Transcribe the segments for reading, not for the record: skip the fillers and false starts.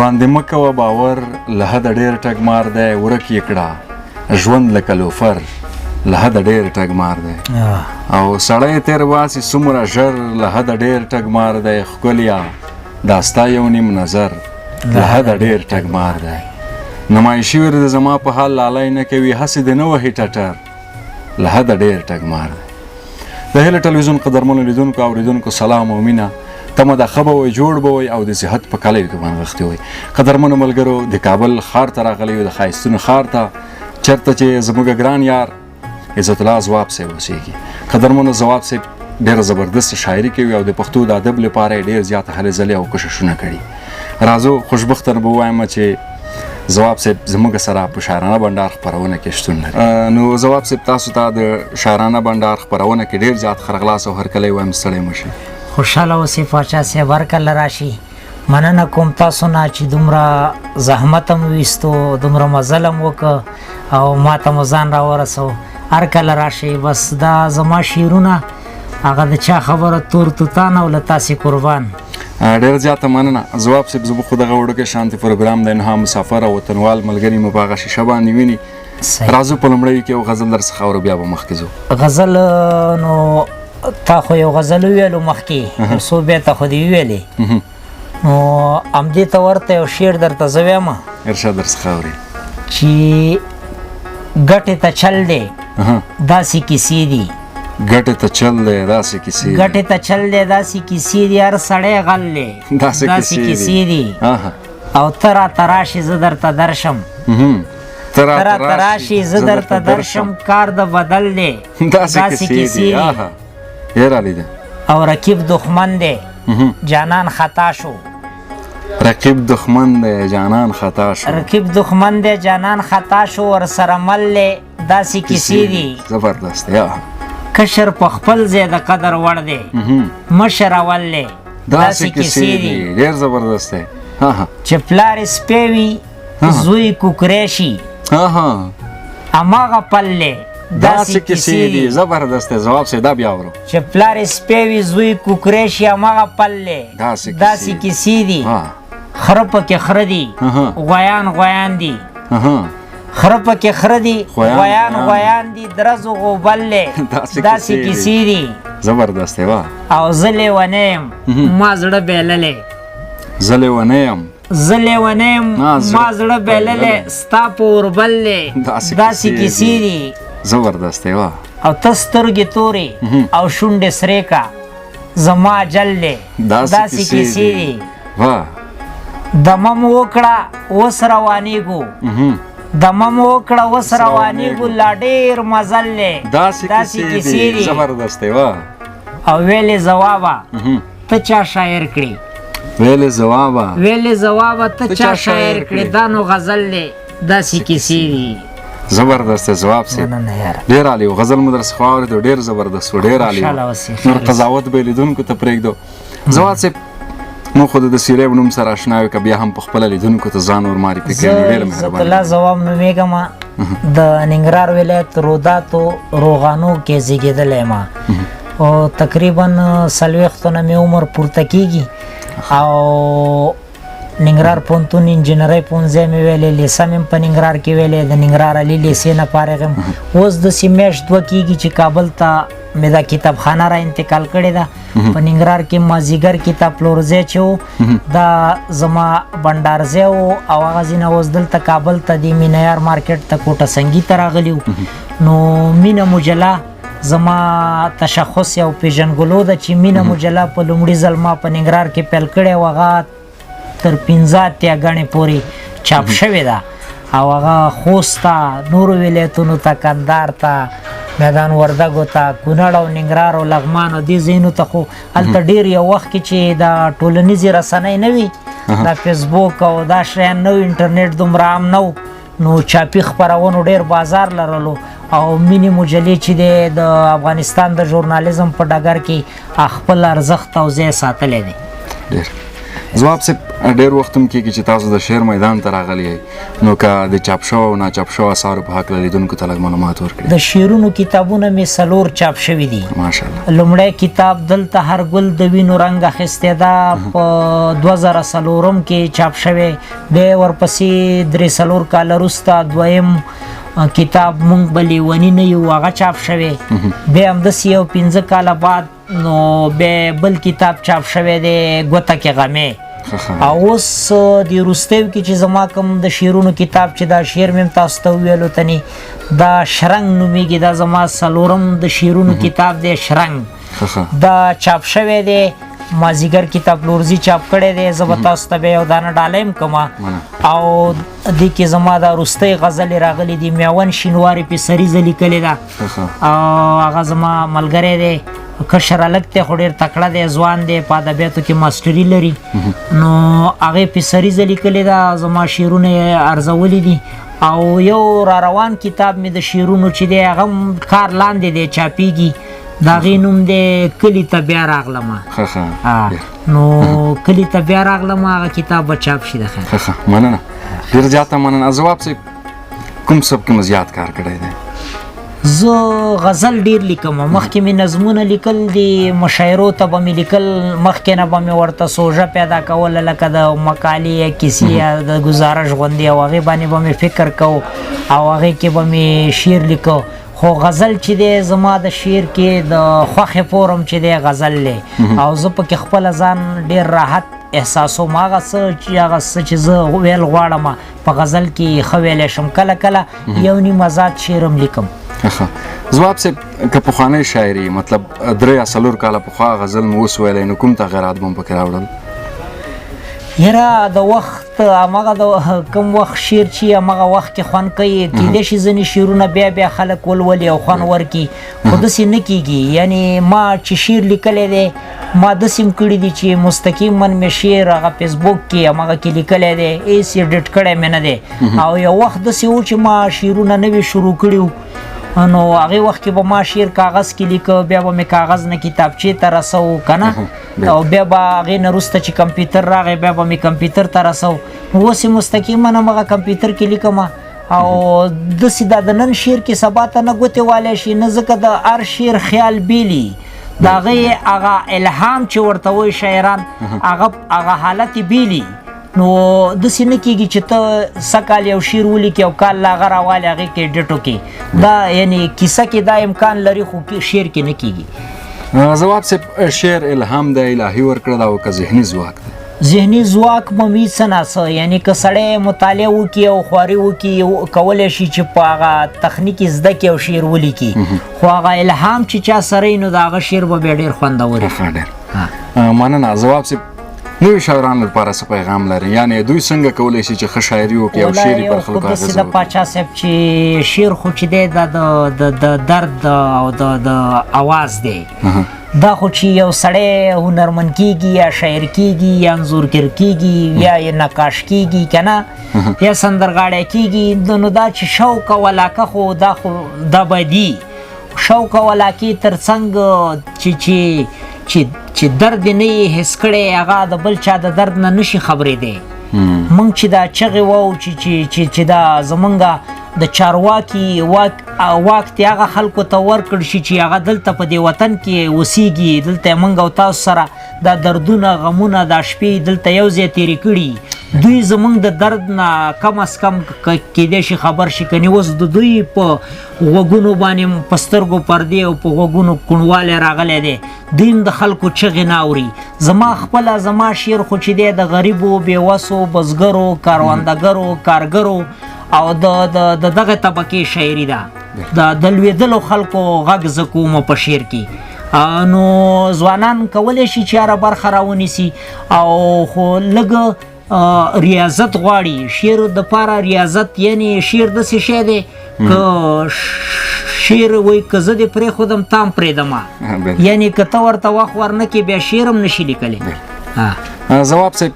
باندې مه کوه باور له حده ډېر ټګمار دی ورک یې کړه ژوند لکه لوفر له حده ډېر ټګمار دی او سړی تېر باسي څومره ژر له حده ډېر ټګمار دی ښکليه دا ستا یو نیم نظر له حده ډېر ټګمار دی نمایشي ور د زما په حال لالی نه کوي هسې د نه وهي ټټر له حده ډېر ټګمار دی د هیله ټلویزیون قدرمنو لیدونکو اورېدونکو سلام او مینه تمه د ښه به وئ جوړ به وئ او د صحت په کلیو کې به نغښتي وئ قدرمنو ملګرو د کابل ښار ته راغلی یو د ښایستونو ښار ته چېرته چې زموږ ګران یار عزت الله ځواب صاحب اوسېږي قدرمنو ځواب صاحب ډېره زبردست شاعري کوي او د پښتو د ادب لپاره یې ډېر زیاته هلې ځلې او کوششونه کړي راځو خوشبختانه به ووایم چې ځواب صاحب زموږ سره په شاعرانه بنډار خپرونه کې شتون لري نو ځواب صاحب تاسو ته د شاعرانه بنډار خپرونه کې ډېر زیات خرغلاس او هرکلی وایم ستړی مه شئ خوشحاله اوسئ پاچا صاحب هرکله راشي مننه کوم تاسو نه چې دومره زحمت هم ویستو دومره مزل هم وکړه او ما ته مو ځان راورسو هرکله راشئ بس دا زما شعرونه هغه د چا خبره تور توتان او له تاسې قربان ډېر زیاته مننه ځواب صاحب زموږ خو دغه وړوکی شانتې پروګرام دی نو ها مسافر او وطنوال ملګري مو په هغه شیشه باندې ویني راځو په لومړیو کې یو غزل درڅخه اورو بیا به مخکې ځو غزل نو تا خو یو غزل وویلو مخکې څو بیا ته خو دې وویلې نو همدې ته ورته یو شعر درته زه وایم ارشاد درڅخه اوري چې ګټې ته چل دی داسې کیسې دي ګټې ته چل دی داسې کیسې دي ګټې ته چل دی داسې کیسې دي هر سړی غل دی داسې کیسې دي او ته راته راشې زه درته درشم ته راته راشې زه درته درشم کار د بدل دی داسې کیسې دي او رقیب دښمن دی جانان خطا شو رقیب دښمن دی جانان خطا شو رقیب دښمن دی جانان خطا شو ورسره مل دی داسې کیسې دي زبردست کشر په خپل ځای د قدر وړ دی مشر اول دی داسې کیسې دي ډېر زبردست دی چې پلار یې سپی وي زوی کوکری شي هماغه پل دی داسې کیسې دي زبردست دی ځواب صاحب دا بیا اورو چې پلار یې سپی وي زوی کوکری شي هماغه پل دی داسې کیسې دي خره پکې خره دي غویان غویان دي خره پکې خره دي غویان غویان دي درز غوبل دی داسې کیسې دي زبردست دی او زه لیونی یم ما زړه بیللی زه لیونی یم زه لیونی یم ما زړه بیللی ستا په اوربل دی داسې کیسې دي زبردست دی او ته سترګې تورې او شونډې سرې کا زما اجل دی داسې کیسې دي دمه مو وکړه اوس روانېږو دمه مو وکړه اوس روانېږو لا ډېر مزل دی داسې کیسې دي زبردست دی او ویلې ځوابه ته چا شاعر کړي ویلې ځوابه ته چا شاعر کړي دا نو غزل دی داسې کیسې دي زبردست ځواب صاحب ډېر عالي و غزل مو درڅخه واورېدو ډېر زبردست و ډېر عالي نور قضاوت به یې لیدونکو ته پرېږدو ځواب صاحب موږ خو د سیریب نوم سره اشنا یو که بیا هم په خپله لیدونکو ته ځان ور معرفي کوي ډېره مهرباني عزت الله ځواب نومېږم د ننګرهار ولایت روداتو روغانو کې زیږېدلی یم او تقریبا 40 نه مې عمر پورته کېږي او ننګرهار پوهنتون انجینرۍ پوهنځی مې ویلی لیسه مې په ننګرهار کې ویلی د ننګرهار علي لیسې نه فارغ یم اوس داسې میاشت 2 کېږي چې کابل ته مې دا کتابخانه را انتقال کړې ده په ننګرهار کې مازدیګر کتاب پلورځی چې و دا زما بنډارځی و او هغه ځینه اوس دلته کابل ته د مینهیار مارکیټ ته کوټه سنګي ته راغلي وو نو مینه مجله زما تشخص یو پیژنګلو ده چې مینه مجله په لومړي ځل ما په ننګرهار کې پیل کړې و هغه تر 15 ګڼې پورې چاپ شوې ده او هغه خوست ته نورو ولایتونو ته کندهار ته میدان وردګو ته کونړ او ننګرهار او لغمان او دې ځایونو ته خو هلته ډېر یو وخت کې چې د ټولنیزې رسنۍ نه وي دا فیسبوک او دا شیان نه و انټرنیټ دومره عام نه و نو چاپي خپرونو ډېر بازار لرلو او مینې مجلې چې دی د افغانستان د ژورنالیزم په ډګر کې خپل ارزښت او ځای ساتلی دی ځواب صاحب ډېر وخت هم کېږي چې تاسو د شعر میدان ته راغلي یئ نو که د چاپ شوو او ناچاپ شوو اثارو په هکله لیدونکو ته لږ معلومات ورکړي. د شعرونو کتابونه مې 4 چاپ شوي دي. ماشاءالله. لومړی کتاب دلته هر ګل د وینو رنګ اخیستی ده په 2004 کې چاپ شوی. بیا ورپسې 3-4 کاله وروسته دویم کتاب مونږ به لیوني نه یو هغه چاپ شوی. بیا همداسې یو 15 کاله بعد نو بیا بل کتاب چاپ شوی دی ګوته کې غمې. او اوس د وروستیو کې چې زما کوم د شعرونو کتاب چې دا شعر مې هم تاسو ته وویلو تنې دا شرنګ نومیږي. دا زما 4م د شعرونو کتاب دی شرنګ. دا چاپ شوی دی مازیګر کتاب لورزی چاپ کړی دی. زه به تاسو ته بیا یو دانه ډالۍ هم کومه. او دې کې زما دا وروستۍ غزلې راغلي دي. میون شینواري پې سریزه لیکلې ده او هغه زما ملګری دی کشر هلک دی خو ډېر تکړه دی ځوان دی په ادبیاتو کې ماسټري لري نو هغې پې سریزه لیکلې ده. زما شعرونه یې ارزولي دي او یو را روان کتاب مې د شعرونو چې دی هغه هم کار لاندې دی چاپېږي. د هغې نوم دی کلي ته بیا راغلمه. نو کلي ته بیا راغلمه هغه کتاب به چاپ شي. د خیر مننه ډېر زیاته مننه. ځواب صاحب کوم سبک کې مو زیات کار کړی دی؟ زه غزل ډېر لیکم. مخکې مې نظمونه لیکل دي مشاعرو ته به مې لیکل. مخکې نه به مې ورته سوژه پیدا کوله لکه د مقالې یا کیسې یا د ګزارش غوندې او هغې باندې به مې فکر کو او هغې کې به مې شعر لیکو. خو غزل چې دی زما د شعر کې د خوښې فورم چې دی غزل دی او زه پکې خپله ځان ډېر راحت احساسوم. هغه څه چې زه ویل غواړم په غزل کې ښه ویلی شم. کله کله یو نیم آزاد شعر هم لیکم. ځواب صاحب که پخوانی شاعري مطلب 3 یا 4 کاله پخوا غزل مو اوس ویلی نو کوم تغیرات به هم پکې راوړل؟ یاره د وخت همغه د کوم وخت شعر چې همغه وخت کې خوند کوي کیدای شي ځینې شعرونه بیا خلک ولولي او خوند ورکړي خو داسې نه کېږي. یعنی ما چې شعر لیکلی دی ما داسې هم کړي دي چې مستقیما مې شعر هغه فیسبوک کې همغه کې لیکلی دی هېڅ یې ډیټ کړی مې نه دی. او یو وخت داسې و چې ما شعرونه نوي شروع کړي وو نو هغې وخت کې به ما شعر کاغذ کې لیکه بیا به مې کاغذ نه کتابچې ته رسو که نه او بیا به هغې نه وروسته چې کمپیوټر راغی بیا به مې کمپیوټر ته رسو. اوس یې مستقیما همغه کمپیوټر کې لیکم او داسې دا د نن شعر کې سبا ته نه ګوتې والی شي نه ځکه د هر شعر خیال بیلي د هغې هغه الهام چې ورته وایي شاعران هغه حالت یې بیلي. نو داسې نه کېږي چې ته سږ یو شعر ولیکې او کال لا هغه راوالې هغې کې ایډیټ وکړي. دا یعنی کیسه کې دا امکان لري خو شعر کې نه کېږي. ځواب صاحب شعر الهام دی الهي ورکړه ده او که ذهني ځواک دی؟ ذهني ځواک به وي څه نه څه. یعنی که سړی مطالعه وکړي او خواري وکړي کولی شي چې په هغه تخنیک زده کړي او شعر ولیکي خو هغه الهام چې چا سره وي نو د هغه شعر به بیا ډېر خوندور وي. مننه. ځواب صاحب نوي شاعرانو لپاره څه پیغام لري؟ یعنې دوی څنګه کولی شي چې ښه شاعري وکړي او شعر یې پر خلکو اغېزه وکړي؟ د پاچا صاحب چې شعر خو چې دی دا د درد او د اواز دی دا خو چې یو سړی هنرمند کېږي یا شاعر کېږي یا انځورګر کېږي یا نقاش کېږي که نه یا سندرغاړی کېږي نو دا چې شوق او علاقه خو دا باید وي. شوق او علاقې تر څنګ چې درد نه یې حس کړی هغه د بل چا د درد نه نشي خبرېدی. موږ چې دا چغې وو چې دا زمونږ د چارواکي واک دی هغه خلکو ته ورکړ شي چې هغه دلته په دې وطن کې اوسیږي دلته موږ او تاسو سره دا دردونه غمونه دا شپې دلته یو ځای تېرې کړي دوی زمونږ د درد نه کم از کم کېدای شي خبر شي کنې اوس د دوی په غوږونو باندې په سترګو پردې او په غوږونو کوڼوالی راغلی دی دوی هم د خلکو چغې نه اوري. زما خپله زما شعر خو چې دی د غریبو بېوسو بزګرو کاروندګرو کارګرو او د دغه طبقې شاعري ده د لوېدلو خلکو غږ زه کوم په شعر کې. نو ځوانان کولی شي چې هره برخه راونیسي او خو لږ ریاضت غواړي. شعر دپاره ریاضت یعنی شعر داسې شی دی که شعر وایي که زه دې پرېښودم تا هم پرېږدمه یعنی که ته ورته وخت ورنکې بیا شعر هم نشي لیکلی. ځواب صاحب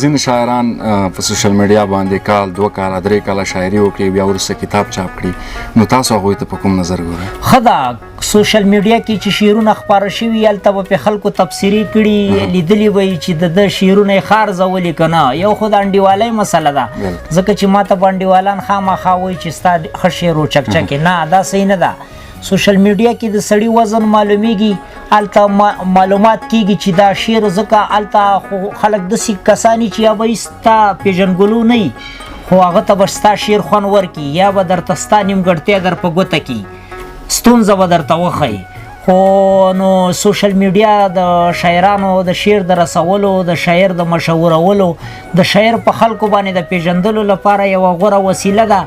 ځینې شاعران په سوشل میډیا باندې کال 2 کاله 3 کاله شاعري وکړي بیا وروسته کتاب چاپ کړي نو تاسو هغوی ته په کوم نظر ګورئ؟ ښه ده سوشل میډیا کې چې شعرونه خپاره شوي هلته به پې خلکو تبصرې کړي لیدلي به یې چې د ده شعرونه یې ښه ارزولي که نه یو خو د انډیوالۍ مسله ده ځکه چې ما ته به انډیوالان خامخا وایي چې ستا ښه شعر و چکچکې نه دا صحیح نه ده سوشل میډیا کې د سړي وزن معلومیږي هلته معلومات کیږي چې دا شعر ځکه هلته خو خلک داسې کسانی چې یا به یې ستا پېژنګلو نه وي خو هغه ته به ستا شعر خوند ورکړي یا به درته ستا نیمګړتیا در په ګوته کړي ستونزه به درته وښیي خو نو سوشل میډیا د شاعرانو د شعر د رسولو د شاعر د مشهورولو د شاعر په خلکو باندې د پیژندلو لپاره یوه غوره وسیله ده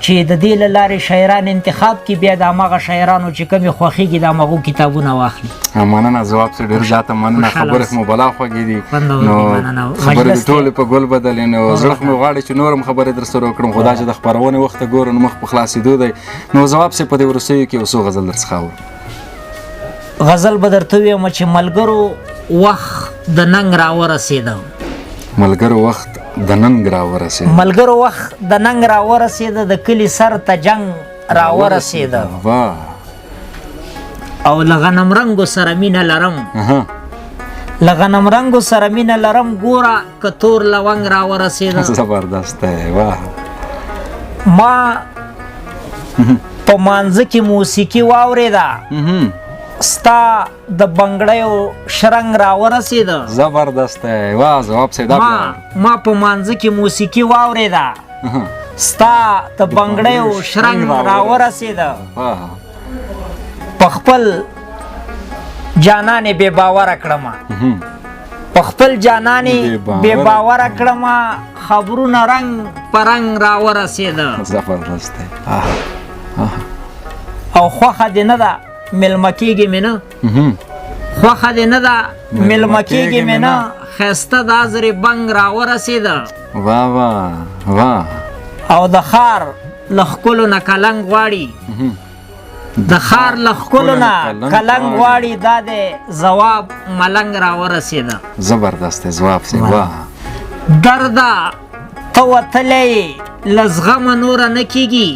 چې د دې له لارې شاعران انتخاب کړي بیا د هماغه شاعرانو چې کومې خوښېږي د همغو کتابونه واخلي مننه ځواب صاحب ډېر زیاته مننه خبرې خو مو بلا خوږې دي نو خبرې د ټولې په ګل بدلې نو زړه خو مې غواړي چې نور هم خبرې در سره وکړم خو دا چې د خپرونې وخت ته ګورو نو مخ په خلاصېدو دی نو ځواب صاحب په دې وروستیو کې یو څو غزل در څخه اورو غزل به درته ووایم چې ملګرو وخت د ننګ راورسېده ملګرو وخت د ننګ راورسېده ملګرو وخت د ننګ راورسېده د کلي سر ته جنګ راورسېده واه او له غنم رنګو سره مینه لرم له غنم رنګو سره مینه لرم ګوره که تور لونګ راورسېده زبردست دی واه ما په مانځه کې موسیقي واورېده ستا د بنګړیو شرنګ راورسېده زبردست دی واه ځواب صاحب دا ما په مانځه کې موسیقي واورېده ستا د بنګړیو شرنګ راورسېده په خپل جانانې بې باوره کړمه په خپل جانانې بې باوره کړمه خبرونه رنګ په رنګ راورسېده زبردست دی او خوښه دې نه ده مېلمه کېږي مې نه خوښه دې نه ده مېلمه کېږي مې نه ښایسته د عذرې بنګ راورسېده واه واه واه او د ښار له ښکلو نه کلنګ غواړي د ښار له ښکلو نه کلنګ غواړي دا د ځواب ملنګ راورسېده زبردست دی ځواب صاحب واه درده ته وتلی له زغمه نوره نه کېږي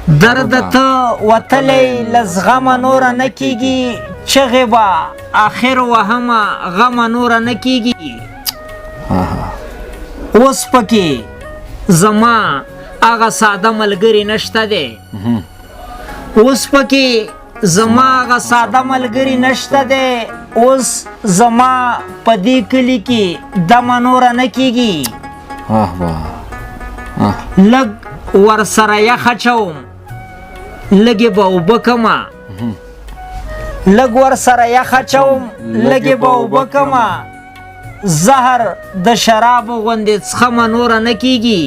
درد ته وتلی له زغمه نوره نه کېږي چغې به آخر وهمه غمه نوره نه کېږي اوس پکې زما هغه ساده ملګري نشته دی اوس پکې زما هغه ساده ملګري نشته دی اوس زما په دې کلي کې دمه نوره نه کېږي لږ ورسره یخه چوم لږې به اوبه کمه لږ ورسره یخه چوم لږې به اوبه کمه زهر د شرابو غوندې څښمه نوره نه کېږي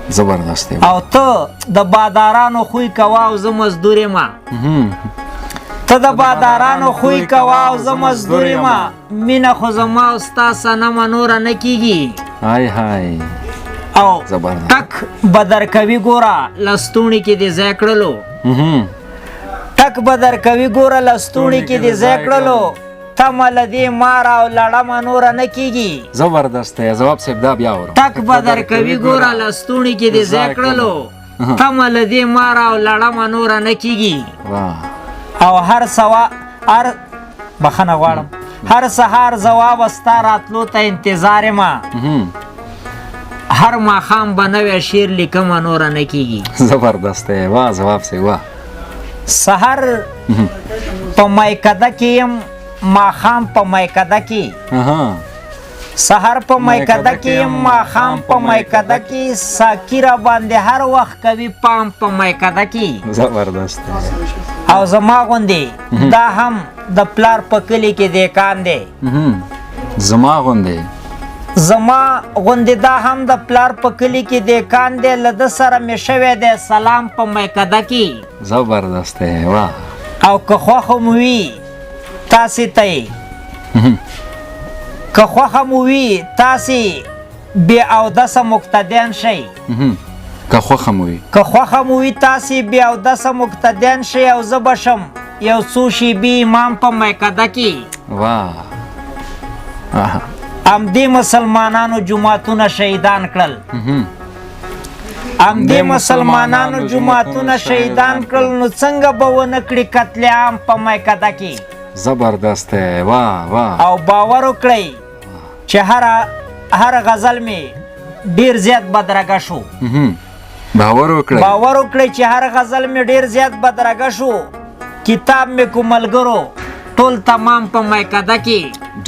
زبردست دی او ته د بادارانو خوی کوه او زه مزدور یمه ته د بادارانو خوی کوه او زه مزدور یمه مینه خو زما او ستا صنمه نوره نه کېږي های های او ټک به درکوي ګوره لستوڼي کې دې ځای کړلو ټک به درکوي ګوره لستوڼي کې دې ځای کړلو تمه له دې ماره او لړمه نوره نه کېږي زبردست دی ځواب صاحب دا بیا اورم ټک به درکوي ګوره لستوڼي کې دې ځای کړلو تمه له دې ماره او لړمه نوره نه کېږي او هر بخښنه غواړم هر سهار ځواب ستا راتلو ته انتظار یمه هر ماښام به نوی شعر لیکمه نوره نه کېږي زبردست دی واه ځواب صاحب واه سحر په میکده کې یم ماښام په میکده کې سحر په میکده کې یم ماښام په میکده کې ساقي را باندې هر وخت کوي پام په میکده کې زبردست دی او زما غوندې دا هم د پلار په کلي کې دیکان دی زما غوندې دا هم د پلار په کلي کې دیکان دی له ده سره مې شوی دی سلام په میکده کې زبردست دی واه او که خوښه مو وي تاسې ته که خوښه مو وي تاسې بې اودسه مقتدیان شئ که خوښه مو وي تاسې بې اودسه مقتدیان شئ او زه به شم یو څو شیبې امام په میکده کې واه آها. همدې مسلمانانو جماعتونه شهیدان کړل همدې مسلمانانو جماعتونه شهیدان کړل نو څنګه به ونه کړي قتل عام په میکده کې زبردست دی واه واه او باور وکړئ چې هر غزل مې ډیر زیات بدرګه شو باور وکړئ چې هر غزل مې ډیر زیات بدرګه شو کتاب مې کو ملګرو ټول تمام په میکده کې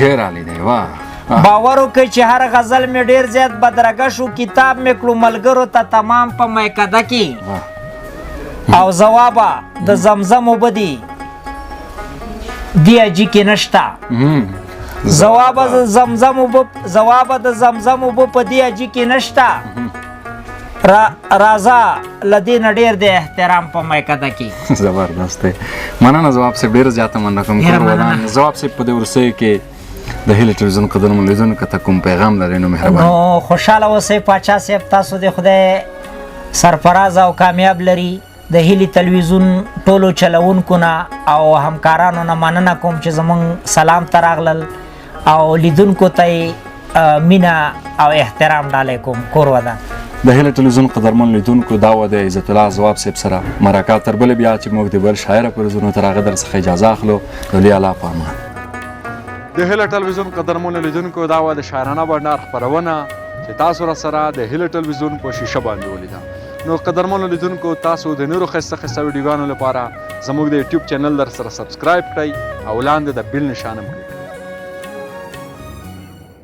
ډیر عالی دی واه باور وکړئ چې هر غزل مې ډیر زیات بدرګه شو کتاب مې کړو ملګرو ته تمام په میکده کې او ځوابه د زمزم اوبه دي دی اجي کې نشته ځوابه د زمزم اوبه په دی اجي کې نشته راځه له دې نه ډېر د احترام په میکده کې زبردست دی مننه ځواب صاحب ډېره زیاته مننه کوم کور ودان ځواب صاحب په دې وروستیو کې د هیلې ټلویزیون قدرمنو لیدونکو ته کوم پیغام لرئ نو مهرباني نو خوشحاله اوسئ پاچا صاحب تاسو د خدای سرفراز او کامیاب لري د هیلې تلویزیون ټولو چلوونکو نه او همکارانو نه مننه کوم چې زموږ سلام ته راغلل او لیدونکو ته مینه او احترام ډالۍ کوم کور ودان د هیله ټلویزیون قدرمن لیدونکو دا و د عزت الله ځواب صاحب سره مرکه تر بلې بیا چې موږ د بل شاعره پر زونو تر هغه در څخه اجازه اخلو ولی الله په امان د هیله ټلویزیون قدرمنو لیدونکو دا و د شاعرانه بنډار خپرونه چې تاسو را سره د هیله ټلویزیون په شیشه باندې ولیده نو قدرمنو لیدونکو تاسو د نورو ښایسته ښایسته ویډیوګانو لپاره زموږ د یوټیوب چینل در سره سبسکرایب کړئ او لاندې د بیل نشان هم کړئ